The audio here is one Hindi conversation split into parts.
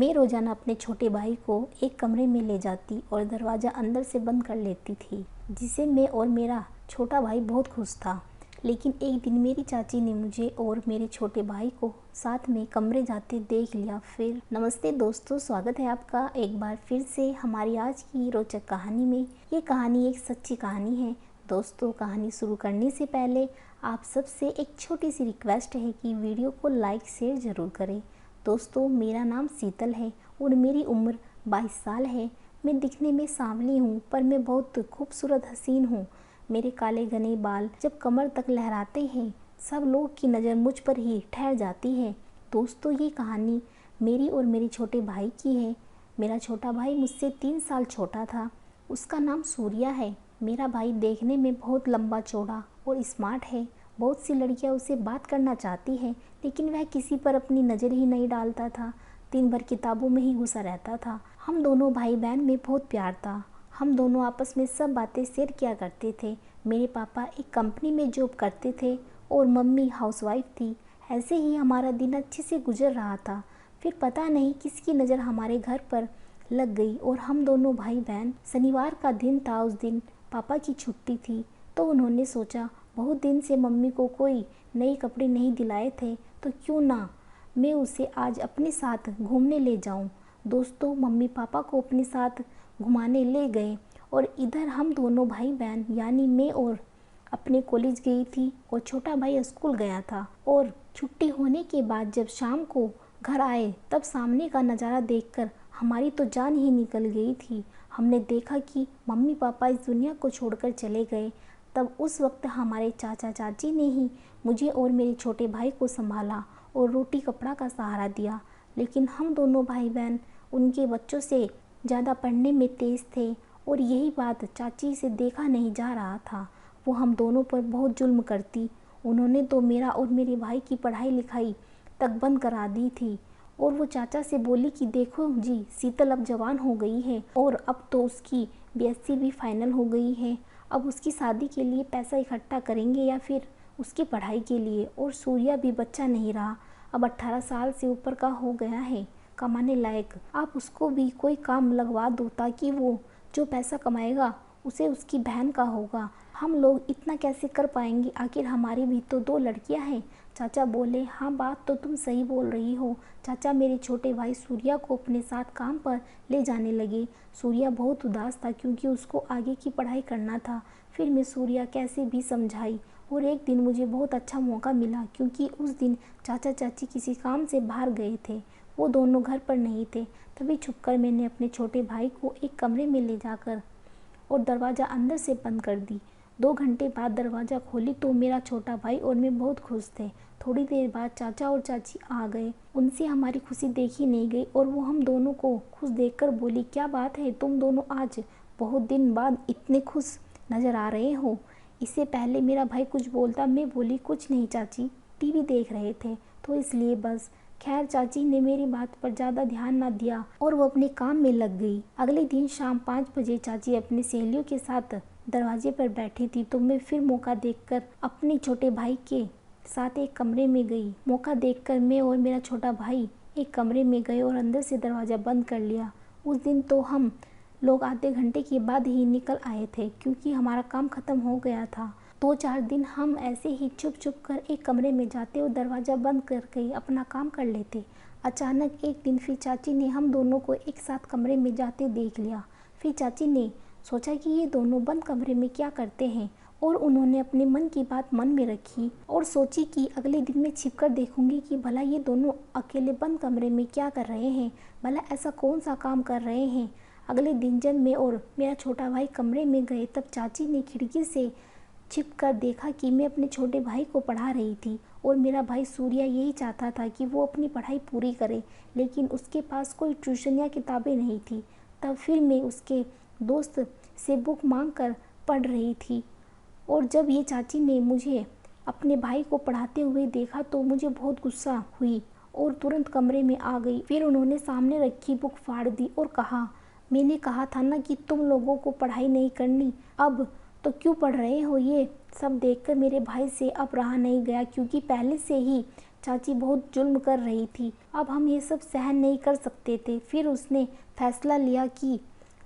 मैं रोज़ाना अपने छोटे भाई को एक कमरे में ले जाती और दरवाज़ा अंदर से बंद कर लेती थी, जिससे मैं और मेरा छोटा भाई बहुत खुश था। लेकिन एक दिन मेरी चाची ने मुझे और मेरे छोटे भाई को साथ में कमरे जाते देख लिया। फिर नमस्ते दोस्तों, स्वागत है आपका एक बार फिर से हमारी आज की रोचक कहानी में। ये कहानी एक सच्ची कहानी है। दोस्तों, कहानी शुरू करने से पहले आप सबसे एक छोटी सी रिक्वेस्ट है कि वीडियो को लाइक शेयर ज़रूर करें। दोस्तों, मेरा नाम शीतल है और मेरी उम्र 22 साल है। मैं दिखने में सांवली हूँ, पर मैं बहुत खूबसूरत हसीन हूँ। मेरे काले घने बाल जब कमर तक लहराते हैं, सब लोग की नज़र मुझ पर ही ठहर जाती है। दोस्तों, ये कहानी मेरी और मेरे छोटे भाई की है। मेरा छोटा भाई मुझसे 3 साल छोटा था। उसका नाम सूर्या है। मेरा भाई देखने में बहुत लंबा चौड़ा और स्मार्ट है। बहुत सी लड़कियां उससे बात करना चाहती है, लेकिन वह किसी पर अपनी नज़र ही नहीं डालता था। दिन भर किताबों में ही घुसा रहता था। हम दोनों भाई बहन में बहुत प्यार था। हम दोनों आपस में सब बातें शेयर किया करते थे। मेरे पापा एक कंपनी में जॉब करते थे और मम्मी हाउसवाइफ थी। ऐसे ही हमारा दिन अच्छे से गुजर रहा था। फिर पता नहीं किसकी नज़र हमारे घर पर लग गई और हम दोनों भाई बहन, शनिवार का दिन था, उस दिन पापा की छुट्टी थी, तो उन्होंने सोचा बहुत दिन से मम्मी को कोई नए कपड़े नहीं दिलाए थे, तो क्यों ना मैं उसे आज अपने साथ घूमने ले जाऊं। दोस्तों, मम्मी पापा को अपने साथ घुमाने ले गए और इधर हम दोनों भाई बहन यानी मैं और अपने कॉलेज गई थी और छोटा भाई स्कूल गया था। और छुट्टी होने के बाद जब शाम को घर आए, तब सामने का नज़ारा देखकर हमारी तो जान ही निकल गई थी। हमने देखा कि मम्मी पापा इस दुनिया को छोड़कर चले गए। तब उस वक्त हमारे चाचा चाची ने ही मुझे और मेरे छोटे भाई को संभाला और रोटी कपड़ा का सहारा दिया। लेकिन हम दोनों भाई बहन उनके बच्चों से ज़्यादा पढ़ने में तेज़ थे और यही बात चाची से देखा नहीं जा रहा था। वो हम दोनों पर बहुत जुल्म करती। उन्होंने तो मेरा और मेरे भाई की पढ़ाई लिखाई तक बंद करा दी थी। और वो चाचा से बोली कि देखो जी, शीतल अब जवान हो गई है और अब तो उसकी बीएससी भी फाइनल हो गई है। अब उसकी शादी के लिए पैसा इकट्ठा करेंगे या फिर उसकी पढ़ाई के लिए। और सूर्या भी बच्चा नहीं रहा, अब 18 साल से ऊपर का हो गया है, कमाने लायक। आप उसको भी कोई काम लगवा दो ताकि वो जो पैसा कमाएगा उसे उसकी बहन का होगा। हम लोग इतना कैसे कर पाएंगे, आखिर हमारी भी तो 2 लड़कियां हैं। चाचा बोले, हाँ बात तो तुम सही बोल रही हो। चाचा मेरे छोटे भाई सूर्या को अपने साथ काम पर ले जाने लगे। सूर्या बहुत उदास था क्योंकि उसको आगे की पढ़ाई करना था। फिर मैं सूर्या कैसे भी समझाई और एक दिन मुझे बहुत अच्छा मौका मिला क्योंकि उस दिन चाचा चाची किसी काम से बाहर गए थे। वो दोनों घर पर नहीं थे। तभी छुपकर मैंने अपने छोटे भाई को एक कमरे में ले जाकर और दरवाज़ा अंदर से बंद कर दी। 2 घंटे बाद दरवाज़ा खोली तो मेरा छोटा भाई और मैं बहुत खुश थे। थोड़ी देर बाद चाचा और चाची आ गए। उनसे हमारी खुशी देखी नहीं गई और वो हम दोनों को खुश देखकर बोली, क्या बात है, तुम दोनों आज बहुत दिन बाद इतने खुश नज़र आ रहे हो। इससे पहले मेरा भाई कुछ बोलता, मैं बोली, कुछ नहीं चाची, टीवी देख रहे थे तो इसलिए बस। खैर, चाची ने मेरी बात पर ज़्यादा ध्यान ना दिया और वो अपने काम में लग गई। अगले दिन शाम 5 बजे चाची अपनी सहेलियों के साथ दरवाजे पर बैठी थी तो मैं फिर मौका देखकर अपने छोटे भाई के साथ एक कमरे में गई। मौका देखकर मैं और मेरा छोटा भाई एक कमरे में गए और अंदर से दरवाज़ा बंद कर लिया। उस दिन तो हम लोग आधे घंटे के बाद ही निकल आए थे क्योंकि हमारा काम ख़त्म हो गया था। 2-4 दिन हम ऐसे ही छुप छुप कर एक कमरे में जाते और दरवाज़ा बंद करके अपना काम कर लेते। अचानक एक दिन फिर चाची ने हम दोनों को एक साथ कमरे में जाते देख लिया। फिर चाची ने सोचा कि ये दोनों बंद कमरे में क्या करते हैं और उन्होंने अपने मन की बात मन में रखी और सोची कि अगले दिन मैं छिपकर देखूंगी कि भला ये दोनों अकेले बंद कमरे में क्या कर रहे हैं, भला ऐसा कौन सा काम कर रहे हैं। अगले दिन जब मैं और मेरा छोटा भाई कमरे में गए, तब चाची ने खिड़की से छिप कर देखा कि मैं अपने छोटे भाई को पढ़ा रही थी और मेरा भाई सूर्या यही चाहता था कि वो अपनी पढ़ाई पूरी करे, लेकिन उसके पास कोई ट्यूशन या किताबें नहीं थी। तब फिर मैं उसके दोस्त से बुक मांग कर पढ़ रही थी और जब ये चाची ने मुझे अपने भाई को पढ़ाते हुए देखा तो मुझे बहुत गुस्सा हुई और तुरंत कमरे में आ गई। फिर उन्होंने सामने रखी बुक फाड़ दी और कहा, मैंने कहा था ना कि तुम लोगों को पढ़ाई नहीं करनी, अब तो क्यों पढ़ रहे हो। ये सब देखकर मेरे भाई से अब रहा नहीं गया क्योंकि पहले से ही चाची बहुत जुल्म कर रही थी। अब हम ये सब सहन नहीं कर सकते थे। फिर उसने फैसला लिया कि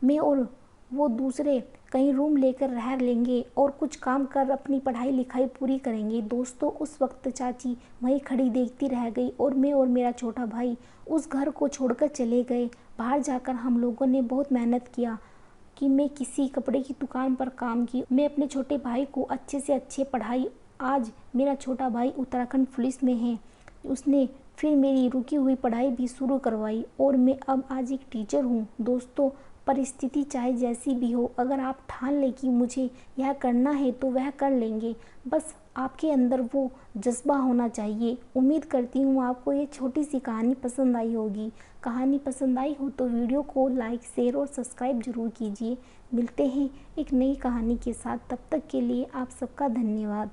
मैं और वो दूसरे कहीं रूम लेकर रह लेंगे और कुछ काम कर अपनी पढ़ाई लिखाई पूरी करेंगे। दोस्तों, उस वक्त चाची वहीं खड़ी देखती रह गई और मैं और मेरा छोटा भाई उस घर को छोड़कर चले गए। बाहर जाकर हम लोगों ने बहुत मेहनत किया कि मैं किसी कपड़े की दुकान पर काम की। मैं अपने छोटे भाई को अच्छे से अच्छे पढ़ाई। आज मेरा छोटा भाई उत्तराखंड पुलिस में है। उसने फिर मेरी रुकी हुई पढ़ाई भी शुरू करवाई और मैं अब आज एक टीचर हूँ। दोस्तों, परिस्थिति चाहे जैसी भी हो, अगर आप ठान लें कि मुझे यह करना है तो वह कर लेंगे। बस आपके अंदर वो जज्बा होना चाहिए। उम्मीद करती हूँ आपको ये छोटी सी कहानी पसंद आई होगी। कहानी पसंद आई हो तो वीडियो को लाइक, शेयर और सब्सक्राइब जरूर कीजिए। मिलते हैं एक नई कहानी के साथ। तब तक के लिए आप सबका धन्यवाद।